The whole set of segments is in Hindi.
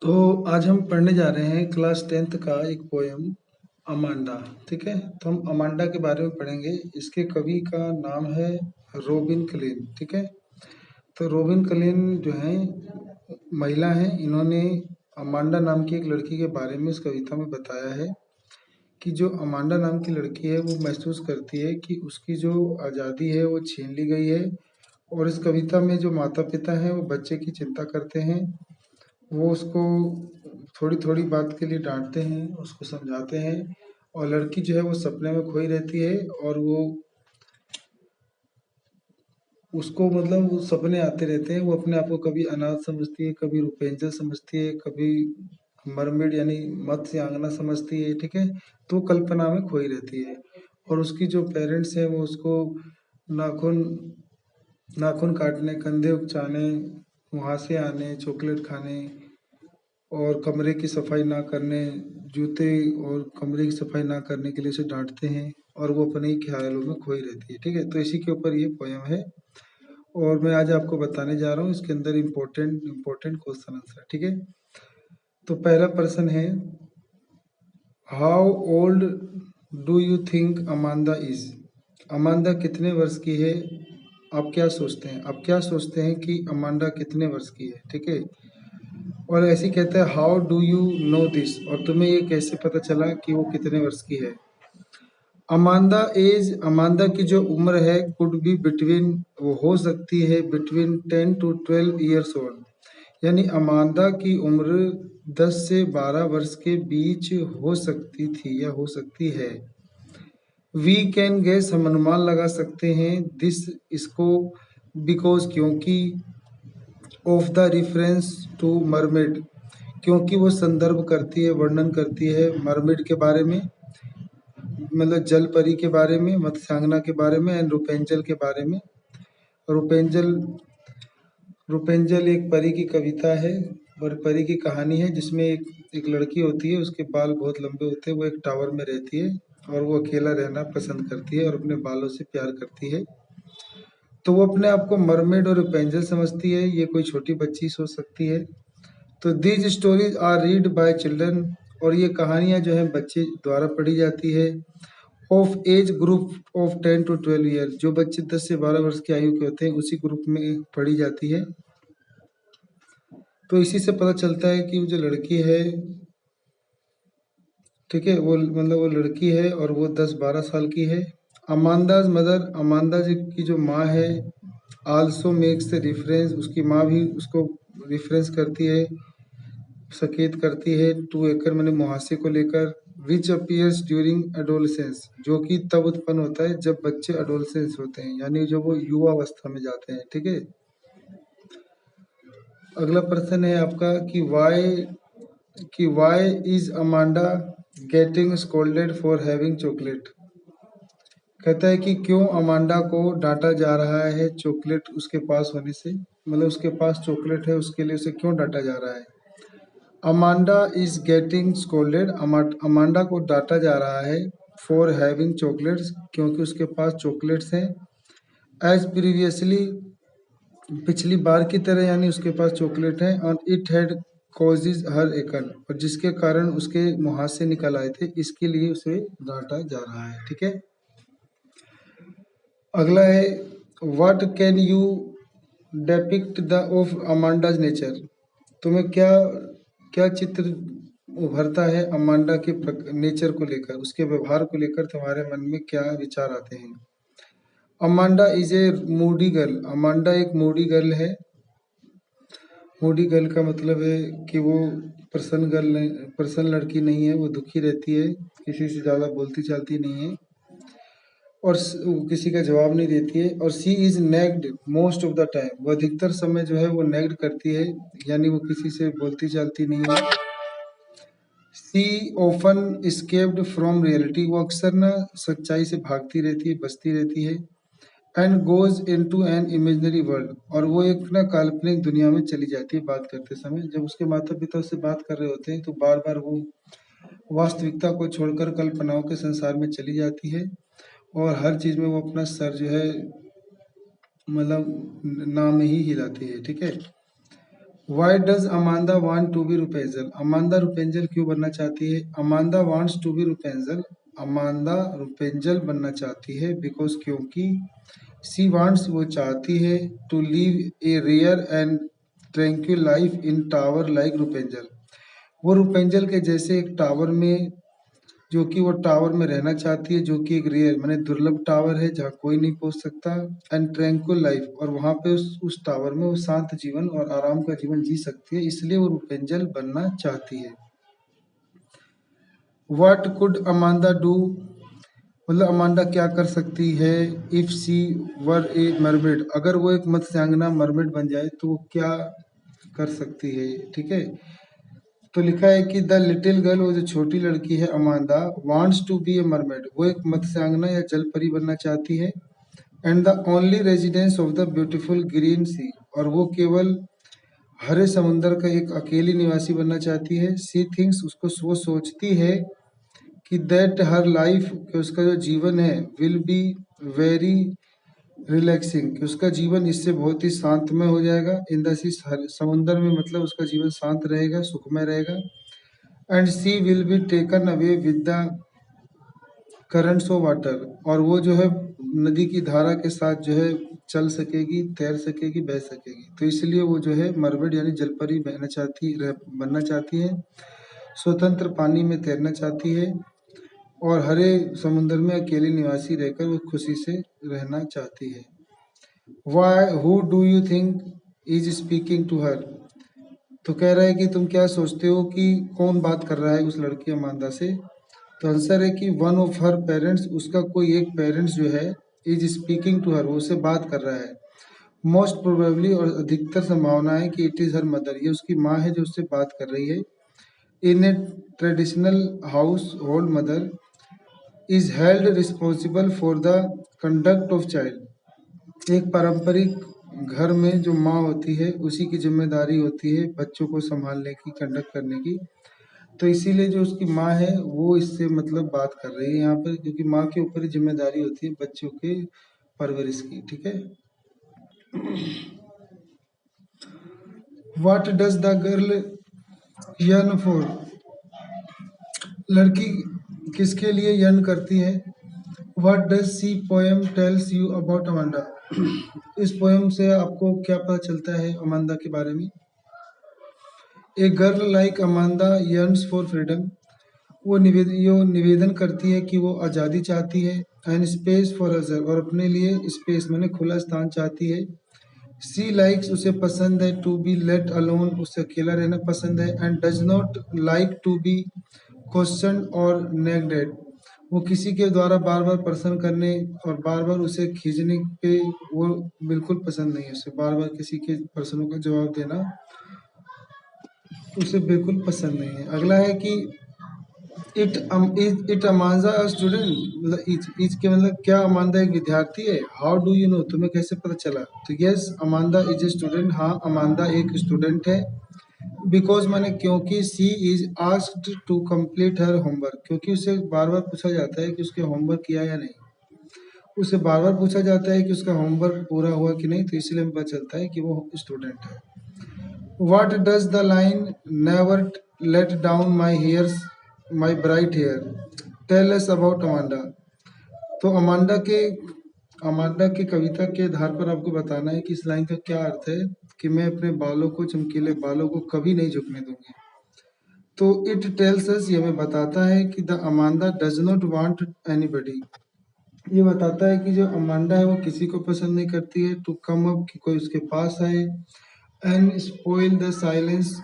तो आज हम पढ़ने जा रहे हैं क्लास 10th का एक पोएम अमांडा। ठीक है, तो हम अमांडा के बारे में पढ़ेंगे। इसके कवि का नाम है रोबिन क्लीन। ठीक है, तो रोबिन क्लीन जो है महिला हैं। इन्होंने अमांडा नाम की एक लड़की के बारे में इस कविता में बताया है कि जो अमांडा नाम की लड़की है वो महसूस करती है कि उसकी जो आज़ादी है वो छीन ली गई है। और इस कविता में जो माता पिता हैं वो बच्चे की चिंता करते हैं। वो उसको थोड़ी-थोड़ी बात के लिए डाँटते हैं, उसको समझाते हैं। और लड़की जो है वो सपने में खोई रहती है और वो उसको मतलब वो सपने आते रहते हैं। वो अपने आप को कभी अनाथ समझती है, कभी रुपेंजल समझती है, कभी मरमेड यानी मत्स्यांगना समझती है। ठीक है, तो कल्पना में खोई रहती है। और उसकी जो पेरेंट्स हैं वो उसको नाखून नाखून काटने, कंधे उपचाने, वहाँ से आने, चॉकलेट खाने और कमरे की सफाई ना करने, जूते और कमरे की सफाई ना करने के लिए उसे डाँटते हैं और वो अपने ही ख्यालों में खोई रहती है। ठीक है, तो इसी के ऊपर ये पोएम है और मैं आज आपको बताने जा रहा हूँ इसके अंदर इम्पोर्टेंट इम्पोर्टेंट क्वेश्चन आंसर। ठीक है, तो पहला प्रश्न है, how old do you think Amanda is? Amanda कितने वर्ष की है? आप क्या सोचते हैं? आप क्या सोचते हैं कि अमांडा कितने वर्ष की है? ठीक है, और ऐसे ही कहता है how do you know this? और तुम्हें ये कैसे पता चला कि वो कितने वर्ष की है? अमांदा एज, अमांदा की जो उम्र है कुड बी बिटवीन, वो हो सकती है बिटवीन 10 to 12 ईयर्स ओल्ड। यानी अमांदा की उम्र 10 से 12 वर्ष के बीच हो सकती थी या हो सकती है। वी कैन गेस, हम अनुमान लगा सकते हैं, दिस, इसको, बिकॉज, क्योंकि, of the reference to mermaid, क्योंकि वो संदर्भ करती है, वर्णन करती है मरमेड के बारे में, मतलब जल परी के बारे में, मत्स्यांगना के बारे में एंड रुपेंजल के बारे में। रुपेंजल रुपेंजल एक परी की कविता है और परी की कहानी है जिसमें एक लड़की होती है, उसके बाल बहुत लंबे होते हैं, वो एक टावर में रहती है और वो अकेला रहना पसंद करती है और अपने बालों से प्यार करती है। तो वो अपने आप को मरमेड और रुपेंजल समझती है। ये कोई छोटी बच्ची सोच सकती है। तो these stories are read by children, और ये कहानियाँ जो हैं बच्चे द्वारा पढ़ी जाती है। Of age group of 10 to 12 year, जो बच्चे 10 से 12 वर्ष की आयु के होते हैं उसी ग्रुप में पढ़ी जाती है। तो इसी से पता चलता है कि वो जो लड़की है, ठीक है, वो मतलब वो लड़की है और वो 10-12 साल की है। अमांदाज मदर, अमांदा जी की जो माँ है, आल्सो मेक्स द रिफरेंस, उसकी माँ भी उसको रिफरेंस करती है, सकेत करती है, टू एकड़ मैंने मुहासे को लेकर, विच अपीयर्स ड्यूरिंग एडोलसेंस, जो कि तब उत्पन्न होता है जब बच्चे एडोलसेंस होते हैं, यानी जब वो युवा अवस्था में जाते हैं। ठीक है, अगला प्रश्न है आपका कि why is Amanda getting scolded for having chocolate? कहता है कि क्यों अमांडा को डांटा जा रहा है चॉकलेट उसके पास होने से, मतलब उसके पास चॉकलेट है उसके लिए उसे क्यों डांटा जा रहा है? Amanda is getting scolded, Amanda को डांटा जा रहा है फॉर हैविंग चॉकलेट्स, क्योंकि उसके पास चॉकलेट्स हैं। एज प्रीवियसली, पिछली बार की तरह, यानी उसके पास चॉकलेट है। और इट हैड कॉजेज हर एकन, और जिसके कारण उसके मुहासे निकल आए थे, इसके लिए उसे डांटा जा रहा है। ठीक है, अगला है, what can you depict the of Amanda's nature? तुम्हें क्या क्या चित्र उभरता है अमांडा के नेचर को लेकर, उसके व्यवहार को लेकर तुम्हारे मन में क्या विचार आते हैं? Amanda is a Moody girl, Amanda एक मूडी गर्ल है। मूडी गर्ल का मतलब है कि वो प्रसन्न गर्ल नहीं, प्रसन्न लड़की नहीं है, वो दुखी रहती है, किसी से ज़्यादा बोलती चालती नहीं है और वो किसी का जवाब नहीं देती है। और she is nagged most of the time, वो अधिकतर समय जो है वो नेग्ड करती है, यानी वो किसी से बोलती चालती नहीं है। सी ओफन स्केप्ड फ्रॉम रियलिटी, वो अक्सर ना सच्चाई से भागती रहती है, बचती रहती है। And goes into an imaginary world, और वो एक ना काल्पनिक दुनिया में चली जाती है बात करते समय। जब उसके माता पिता उससे बात कर रहे होते हैं तो बार बार वो वास्तविकता को छोड़कर कल्पनाओं के संसार में चली जाती है और हर चीज में वो अपना सर जो है मतलब नाम ही हिलाती है। ठीक है, Why does Amanda want to be Rapunzel? Amanda रुपेंजल क्यों बनना चाहती है? Amanda wants to be Rapunzel. Amanda रुपेंजल बनना चाहती है because क्योंकि she wants वो चाहती है to live a rare and tranquil life in tower like Rapunzel. वो रुपेंजल के जैसे एक टावर में, जो कि वो टावर में रहना चाहती है, जो कि एक रेयर माने दुर्लभ टावर है जहाँ कोई नहीं पहुंच सकता, एंड ट्रैंक्विल लाइफ, और वहां पे उस टावर में वो शांत जीवन और आराम का जीवन जी सकती है, इसलिए वो रुपेंजल बनना चाहती है। व्हाट कुड अमांदा डू, मतलब अमांडा क्या कर सकती है? If C were A mermaid, अगर वो एक मत्स्यांगना मरमेड बन जाए तो वो क्या कर सकती है? ठीक है, तो लिखा है कि द लिटिल गर्ल, वो जो छोटी लड़की है Amanda, wants to be a mermaid, वो एक मत्स्यांगना या जल परी बनना चाहती है, and the only residence of the beautiful green sea, और वो केवल हरे समुंदर का एक अकेली निवासी बनना चाहती है। सी थिंग्स, उसको वो सोचती है कि दैट हर लाइफ, कि उसका जो जीवन है, विल बी वेरी रिलैक्सिंग, कि उसका जीवन इससे बहुत ही शांतमय हो जाएगा। इन द सी, समुंदर में मतलब उसका जीवन शांत रहेगा, सुखमय रहेगा। And she will be taken away with the currents of water, और वो जो है नदी की धारा के साथ जो है चल सकेगी, तैर सकेगी, बह सकेगी। तो इसलिए वो जो है मरमेड यानी जलपरी बनना चाहती है, स्वतंत्र पानी में तैरना चाहती है, और हरे समुद्र में अकेली निवासी रहकर वो खुशी से रहना चाहती है। Why, who do you think is speaking to her, तो कह रहा है कि तुम क्या सोचते हो कि कौन बात कर रहा है उस लड़की अमांदा से? तो आंसर है कि वन ऑफ हर पेरेंट्स, उसका कोई एक पेरेंट्स जो है, इज स्पीकिंग टू हर, वो उससे बात कर रहा है। मोस्ट प्रोबेबली, और अधिकतर संभावना है कि इट इज हर मदर, ये उसकी माँ है जो उससे बात कर रही है। In a traditional household, mother is held responsible for the conduct of child, एक पारंपरिक घर में जो माँ होती है उसी की जिम्मेदारी होती है बच्चों को संभालने की, कंडक्ट करने की। तो इसीलिए जो उसकी माँ है वो इससे मतलब बात कर रही है यहाँ पर, क्योंकि माँ के ऊपर ही जिम्मेदारी होती है बच्चों के परवरिश की। ठीक है, what does the girl yearn for, लड़की किसके लिए यर्न करती है? What does she poem tells you about Amanda, इस पोएम से आपको क्या पता चलता है अमांदा के बारे में? A girl like Amanda yearns for freedom, वो निवेदन करती है कि वो आज़ादी चाहती है, एंड स्पेस फॉर हर्सेल्फ, और अपने लिए स्पेस माने खुला स्थान चाहती है। सी लाइक्स, उसे पसंद है, टू बी लेट अलोन, उसे अकेला रहना पसंद है, and does not like to be question और नेग्लेक्टेड, वो किसी के द्वारा बार बार प्रश्न करने और बार बार उसे खींचने पे वो बिल्कुल पसंद नहीं है, उसे बार बार किसी के प्रश्नों का जवाब देना उसे बिल्कुल पसंद नहीं है। अगला है कि इट अमांदा स्टूडेंट, मतलब इज के मतलब क्या अमांदा एक विद्यार्थी है? हाउ डू यू नो, तुम्हें कैसे पता चला? तो yes Amanda is a student, हाँ अमांदा एक स्टूडेंट है। बिकॉज माने क्योंकि she is asked to complete her homework, क्योंकि उसे बार बार पूछा जाता है कि उसके होमवर्क किया या नहीं, उसे बार बार पूछा जाता है कि उसका होमवर्क पूरा हुआ कि नहीं, तो इसलिए हमें पता चलता है कि वो स्टूडेंट है। What does the line never let down my hairs, my bright hair tell us about Amanda? तो अमांडा के कविता के आधार पर आपको बताना है कि इस लाइन का क्या अर्थ है कि मैं अपने बालों को, चमकीले बालों को कभी नहीं झुकने दूंगी। तो इट टेल्स अस, ये हमें बताता है कि the Amanda does not want anybody, ये बताता है कि जो अमांडा है वो किसी को पसंद नहीं करती है टू कम अप, कि कोई उसके पास आए, एंड स्पॉइल द साइलेंस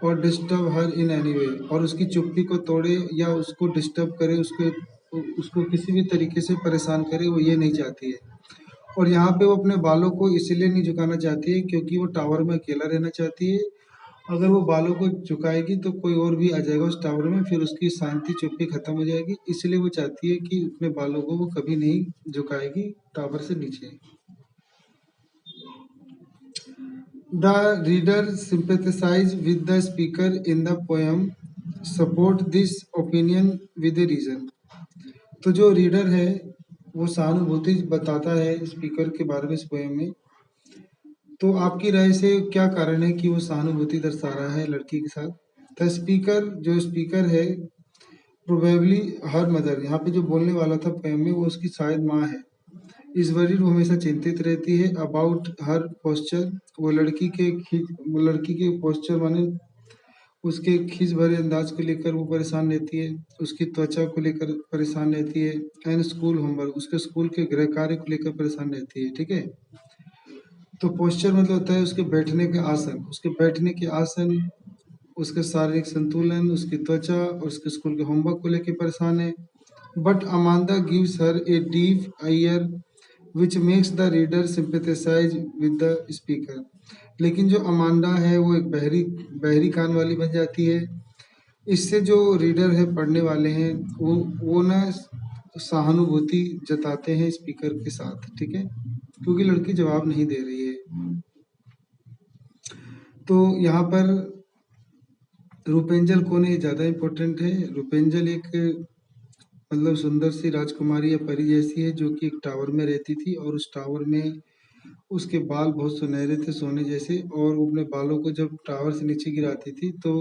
और disturb her in any way, और उसकी चुप्पी को तोड़े या उसको डिस्टर्ब करे, उसको किसी भी तरीके से परेशान करे, वो ये नहीं चाहती है। और यहाँ पे वो अपने बालों को इसलिए नहीं झुकाना चाहती है क्योंकि वो टावर में अकेला रहना चाहती है। अगर वो बालों को झुकाएगी तो कोई और भी आ जाएगा उस टावर में, फिर उसकी शांति चुप्पी खत्म हो जाएगी, इसलिए वो चाहती है कि अपने बालों को वो कभी नहीं झुकाएगी टावर से नीचे। The reader sympathize with the speaker in the poem, support this opinion with a reason। तो जो रीडर है वो सहानुभूति बताता है स्पीकर के बारे में इस पोएम में, तो आपकी राय से क्या कारण है कि वो सहानुभूति दर्शा रहा है लड़की के साथ? द स्पीकर, जो स्पीकर है, प्रोबेबली हर मदर, यहाँ पे जो बोलने वाला था पोएम में वो उसकी शायद माँ है। इस वरीड वो हमेशा चिंतित रहती है अबाउट हर पोस्चर, वो लड़की के पोस्चर माने उसके खींच भरे अंदाज को लेकर वो परेशान रहती है, उसकी त्वचा को लेकर परेशान रहती है, एंड स्कूल होमवर्क, उसके स्कूल के गृह कार्य को लेकर परेशान रहती है, ठीक है। तो पोस्चर मतलब होता है उसके बैठने के आसन, उसके बैठने के आसन, उसके शारीरिक संतुलन, उसकी त्वचा और उसके स्कूल के होमवर्क को लेकर परेशान है। But Amanda gives her a deep ear which makes the reader sympathise with the speaker. लेकिन जो अमांडा है वो एक बहरी बहरी कान वाली बन जाती है। इससे जो रीडर है, पढ़ने वाले हैं, वो ना सहानुभूति जताते हैं स्पीकर के साथ, ठीक है, क्योंकि लड़की जवाब नहीं दे रही है। तो यहाँ पर रूपेंजल कौन है ज़्यादा इम्पोर्टेंट है। रूपेंजल एक मतलब सुंदर सी राजकुमारी या परी जैसी है जो कि एक टावर में रहती थी, और उस टावर में उसके बाल बहुत सुनहरे थे, सोने जैसे, और वो अपने बालों को जब टावर से नीचे गिराती थी तो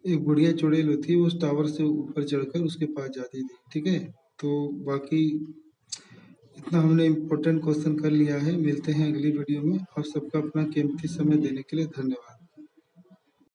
एक बुढ़िया चुड़ैल होती है वो उस टावर से ऊपर चढ़कर उसके पास जाती थी, ठीक है। तो बाकी इतना हमने इम्पोर्टेंट क्वेश्चन कर लिया है। मिलते हैं अगली वीडियो में। आप सबका अपना कीमती समय देने के लिए धन्यवाद।